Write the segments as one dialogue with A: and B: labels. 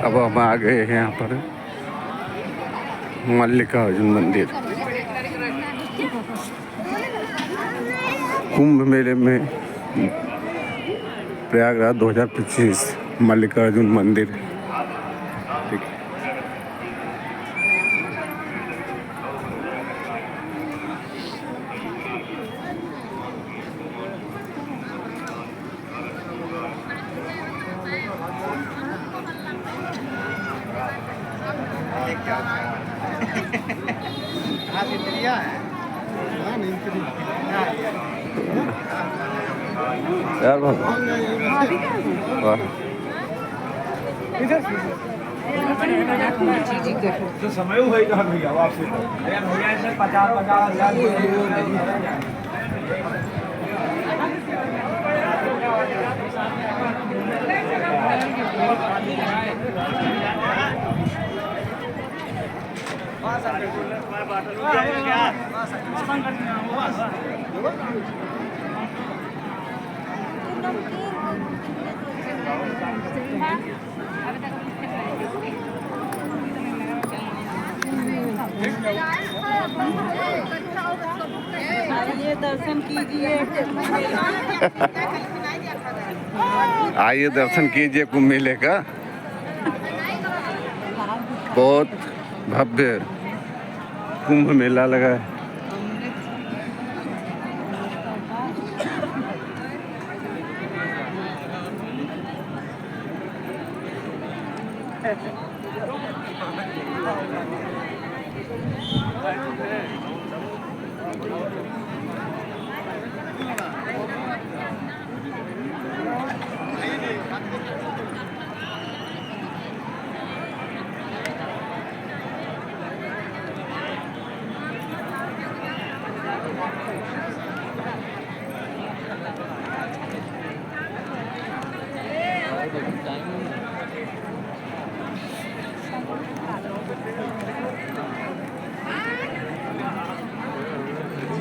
A: अब हम आ गए हैं यहाँ पर मल्लिकार्जुन मंदिर। कुंभ मेले में प्रयागराज 2025 मल्लिकार्जुन मंदिर। ठीक है। यार
B: जो समय हुआ भैया वापसी 50,000
C: आइए दर्शन कीजिए।
A: आइए दर्शन कीजिए कुंभ मेले का। बहुत भव्य कुंभ मेला लगा है।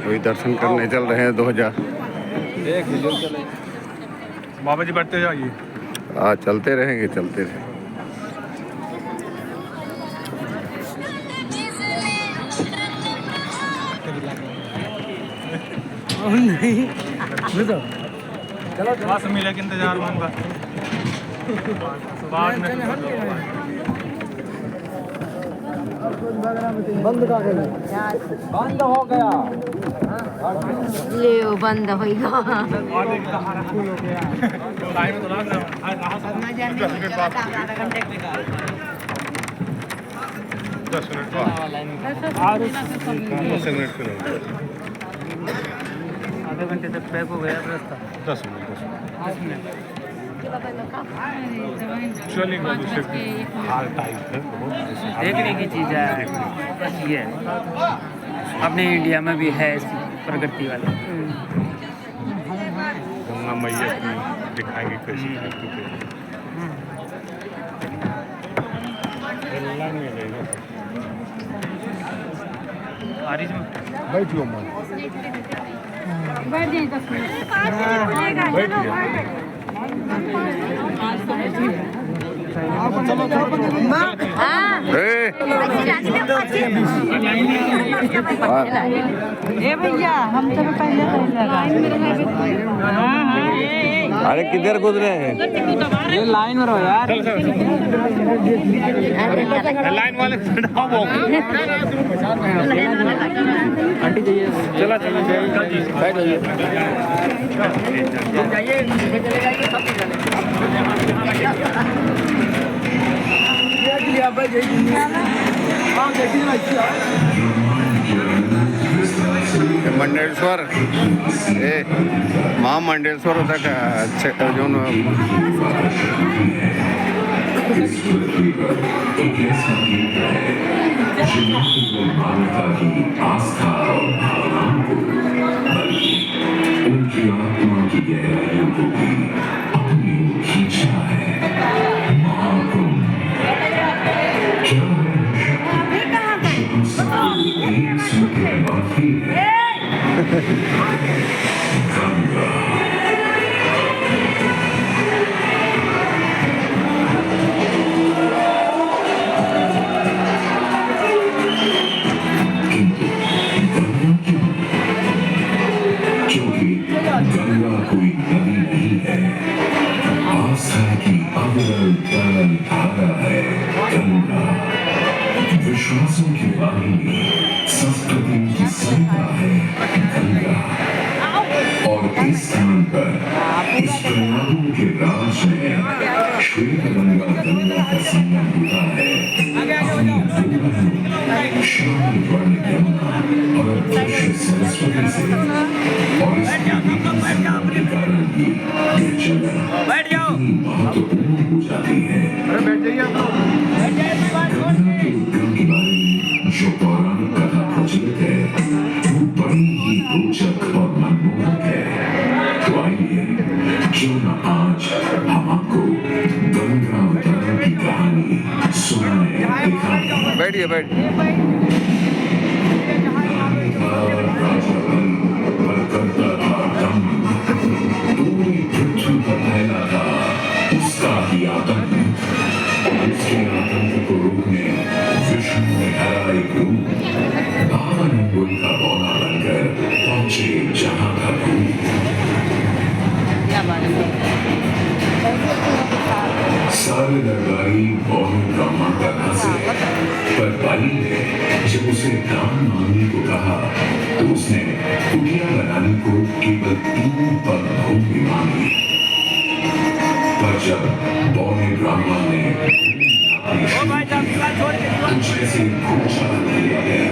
A: अभी दर्शन करने चल रहे हैं 2000।
B: बाबा जी बैठते जाइए।
A: चलते रहेंगे चलते रहेंगे।
B: नहीं चलो बस मिले के इंतजार में बाद में बंद का बंद हो गया।
C: ले बंद होगा।
B: आधे घंटे तक पैक हो गया रास्ता। 10 मिनट चलेगा। हाल टाइट है बहुत।
D: देखने की चीज़ है बस ये अपने इंडिया में भी है ऐसी प्रकृति वाली।
B: गंगा मैया दिखाएंगे कैसे बारिश में बैठियो मन
C: भैया हम सब पहले
A: अरे किधर गुजरे हैं?
D: ये लाइन में रहो यार।
B: लाइन वाले
D: आंटी जाइए।
B: चला चला बैठ
A: मंडेश्वर महामंडेश्वर होता का जो
E: आस्था और भावनाओं को बल्कि उनकी आत्मा की गहराइयों को भी अपनी ओर खींचता है। महाकुंभ क्या एक सूत्र बाकी है। गंगा वाहिनी संस्कृति की सरिता है गंगा। और इस स्थान पर इस प्रयागों के राज में श्वेत गंगा गंगा का संगम होता है। अपनी दो बहनों श्याम वर्ण यमुना और अदृश्य सरस्वती से, और इसके संगम के कारण ही यह जगह इतनी महत्वपूर्ण हो जाती है। गंगा के उद्गम के बारे में जो पौराणिक कथा प्रचलित है वो बड़ी ही रोचक और मनमोहक है। तो आइए क्यों न आज हम आपको गंगा अवतरण की कहानी सुनाए दिखाएं।
A: बैठिए बैठिए।
E: राजा बल पर करता था दम, पूरी पृथ्वी पर फैला था उसका ही आतंक। उसके आतंक को रोकने विष्णु ने धरा एक रूप, 52 अंगुल का बौना बनकर पहुंचे जहां का भूत। सारे दरबारी बौने ब्राह्मण पर हंसे, पर बाली ने जब उसे दान मांगने को कहा तो उसने कुटिया बनाने को केवल 3 पग भूमि मांगी। पर जब बौने ब्राह्मण ने तो जैसे भूचाल किया गया।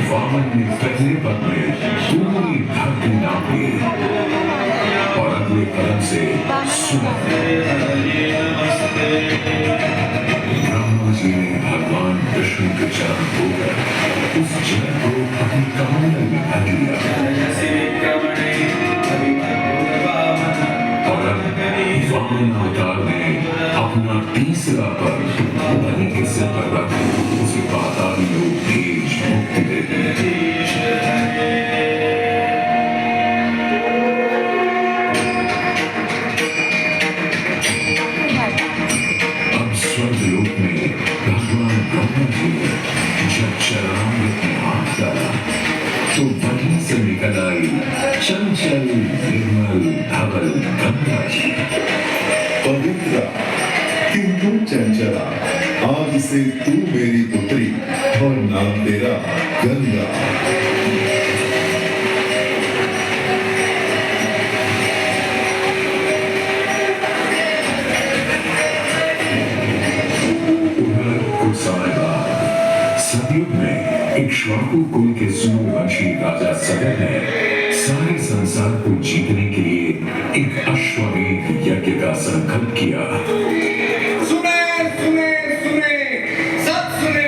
E: वामन ने पहले पग में पूरी धरती नाप ली और अगले कदम से ब्रह्मा जी ने भगवान विष्णु के चरण होकर उस जल को अपनी कमंडल में भर लिया। और अब वामन अवतार ने अपना तीसरा पग बलि के सिर पर रख उसे पाताल लोक भेज मुक्ति दे दी। अब स्वर्गलोक में भगवान ब्रह्मा जी ने जब चरणामृत में हाथ डाला तो वहीं से निकल आई चंचल निर्मल धवल गंगा जी।
F: पवित्र किंतु चंचला, आज से तू मेरी पुत्री और नाम तेरा गंगा।
E: सतयुग में इक्ष्वाकु कुल के सूर्यवंशी राजा सगर ने सारे संसार को जीतने के लिए एक अश्वमेध यज्ञ का संकल्प किया।
G: सुने सुने सुने सब सुने,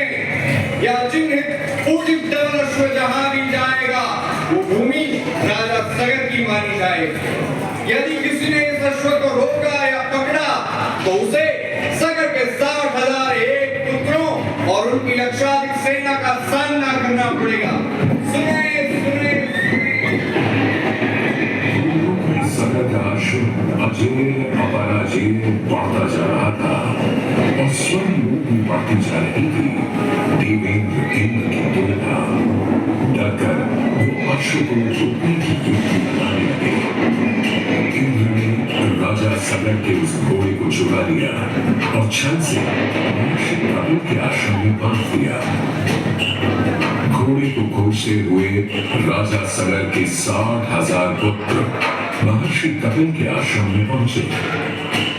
G: यह चिन्हित पूजित अश्व जहां भी जाएगा वो भूमि राजा सगर की मानी जाएगी। यदि किसी ने इस अश्व को रोका या पकड़ा तो उसे सगर के 60,001 पुत्रों और उनकी लक्षाधिक सेना का सामना करना पड़ेगा। सुने सुने
E: सगर का अश्व अजय अपराजय बढ़ता जा रहा था और स्वर्ण लोक में बढ़ती जा रही थी। देवेंद्र इंद्र की तुलना डरकर वो अश्व को रोकने की युक्ति बनाने लगे। इंद्र ने राजा सगर के उस घोड़े को चुरा लिया और छल से महर्षि कपिल के आश्रम में बांध दिया। घोड़े को खोजते हुए राजा सगर के 60,000 पुत्र महर्षि कपिल के आश्रम में पहुंचे।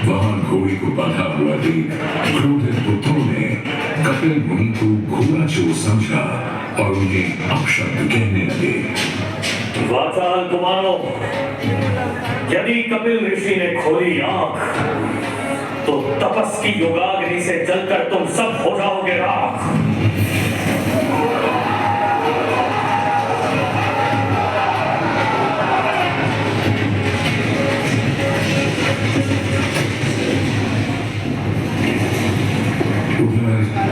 E: वहां घोड़े को बंधा हुआ देख क्रोधित पुत्रों ने कपिल मुनि को घोड़ा चोर समझा और उन्हें अपशब्द कहने लगे।
H: वाचाल कुमारों, यदि कपिल ऋषि ने खोली आंख तो तपस की योगाग्नि से जलकर तुम सब हो जाओगे राख।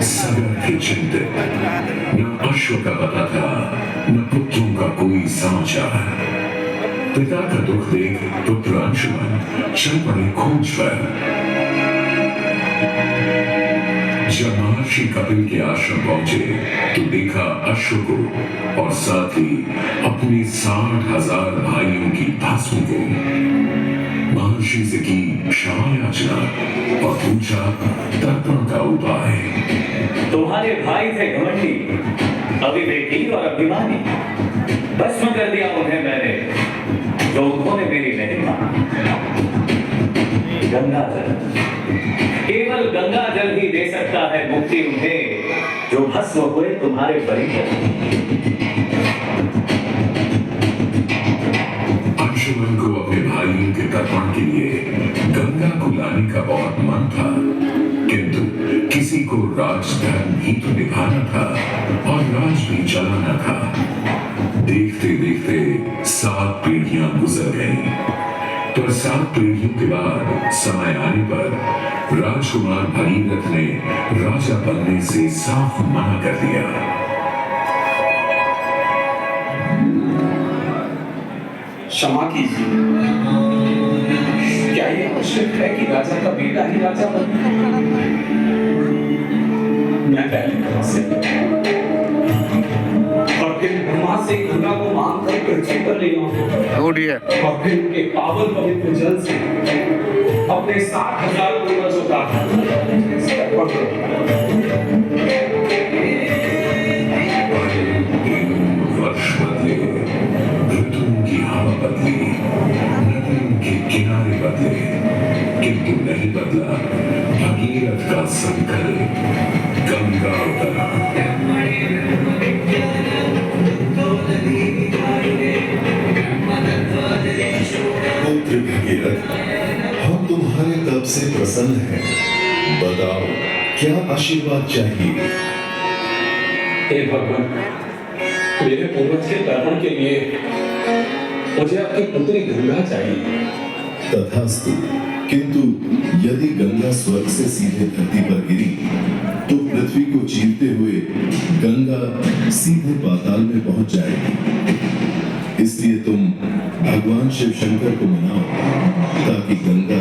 E: सगर के चिंतित, न अश्व का पता था न पुत्रों का कोई समाचार। पिता का दुख देख पुत्र अंशुमन चल पड़े खोज पर। जब महर्षि कपिल के आश्रम पहुंचे तो देखा अश्व को और साथ ही अपने 60,000 भाइयों की भस्म को। महर्षि से की क्षमा याचना याचना और पूछा तर्पण का उपाय।
H: तुम्हारे भाई थे घमंडी, अविवेकी और अभिमानी। भस्म कर दिया उन्हें मैंने, जो उन्होंने मेरी नहीं माना। गंगा जल, केवल गंगा जल ही दे सकता है मुक्ति उन्हें, जो भस्म हुए तुम्हारे परिजन।
E: अंशुमन को अपने भाइयों के तर्पण के लिए गंगा को लाने का बहुत मन था, किंतु किसी को राजधर्म ही तो निभाना था और राज भी चलाना था। देखते देखते 7 पीढ़ियां गुजर गईं, पर 7 पीढ़ियों के बाद समय आने पर राजकुमार भगीरथ ने राजा बनने से साफ मना कर दिया।
G: क्षमा कीजिए, क्या ये आवश्यक है कि राजा का बेटा ही राजा बने? मैं पहले कहां से और फिर ब्रह्मा से गंगा को मांग कर पृथ्वी पर ले आऊं
A: उठिए।
G: और फिर उनके पावन पवित्र जल से अपने 60,000 पूर्वजों का तर्पण करूं।
E: वर्ष बदले, ऋतुओं की हवा बदली, नदियों के किनारे बदले, किंतु नहीं बदला भगीरथ का संकल्प। गंगा उतरा।
F: पुत्र भगीरथ, हम तुम्हारे तप से प्रसन्न हैं। बताओ, क्या आशीर्वाद चाहिए?
G: हे भगवान, मेरे पूर्वज के तर्पण के लिए मुझे आपकी पुत्री गंगा चाहिए।
F: तथास्तु, किंतु यदि गंगा स्वर्ग से सीधे धरती पर गिरी तो पृथ्वी को चीरते हुए गंगा सीधे पाताल में पहुंच जाएगी। इसलिए तुम भगवान शिव शंकर को मनाओ, ताकि गंगा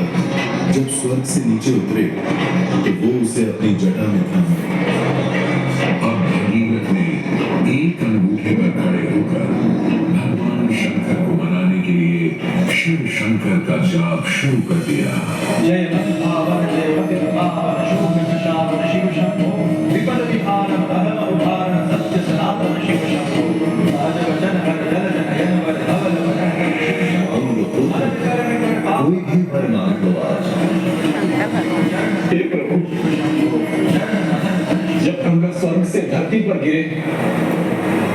F: जब स्वर्ग से नीचे उतरे तो वो उसे अपनी जटा में थाम ले।
E: अब भगीरथ ने एक अंगूठे पर खड़े होकर भगवान शंकर को मनाने के लिए शिव शंकर का जाप शुरू कर दिया।
G: जय मन्भावन जय पतितपावन शोक विशावन शिव शंभो विपद विहारम धर्म उद्धारण सत्य सनातन शिव शंभो राज वचन हर जल जनयन वर धवल वचन शिव शंभो
F: कोई भी वर मांग लो आज।
G: हे प्रभु, जब गंगा स्वर्ग से धरती पर गिरे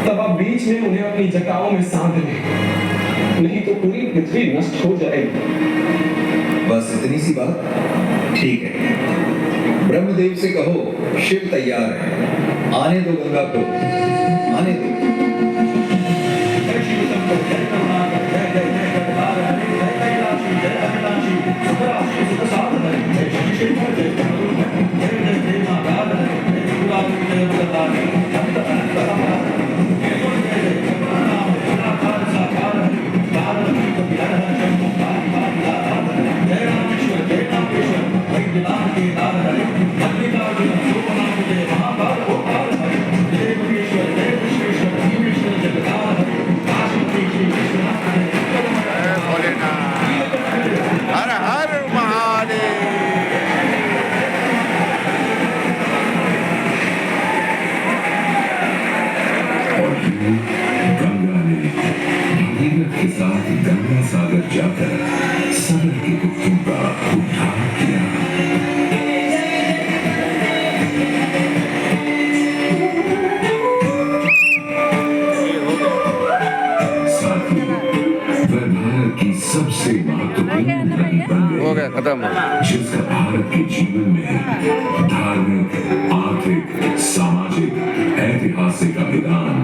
G: तब आप बीच में उन्हें अपनी जटाओं में सांध लें, नहीं तो पूरी पृथ्वी नष्ट हो जाएगी।
I: बस इतनी सी बात? ठीक है, ब्रह्मदेव से कहो शिव तैयार है, आने दो गंगा को, आने दो।
A: हर हर महादेव।
E: और यूं गंगा ने भगीरथ के साथ गंगा सागर जाकर सागर के कुत्तों का उद्धार किया। साथ ही वह भारत की सबसे महत्वपूर्ण नदी बन गई।
A: हो गया, खत्म हो गया।
E: जिसका भारत के जीवन में धार्मिक, आर्थिक, सामाजिक, ऐतिहासिक अभिदान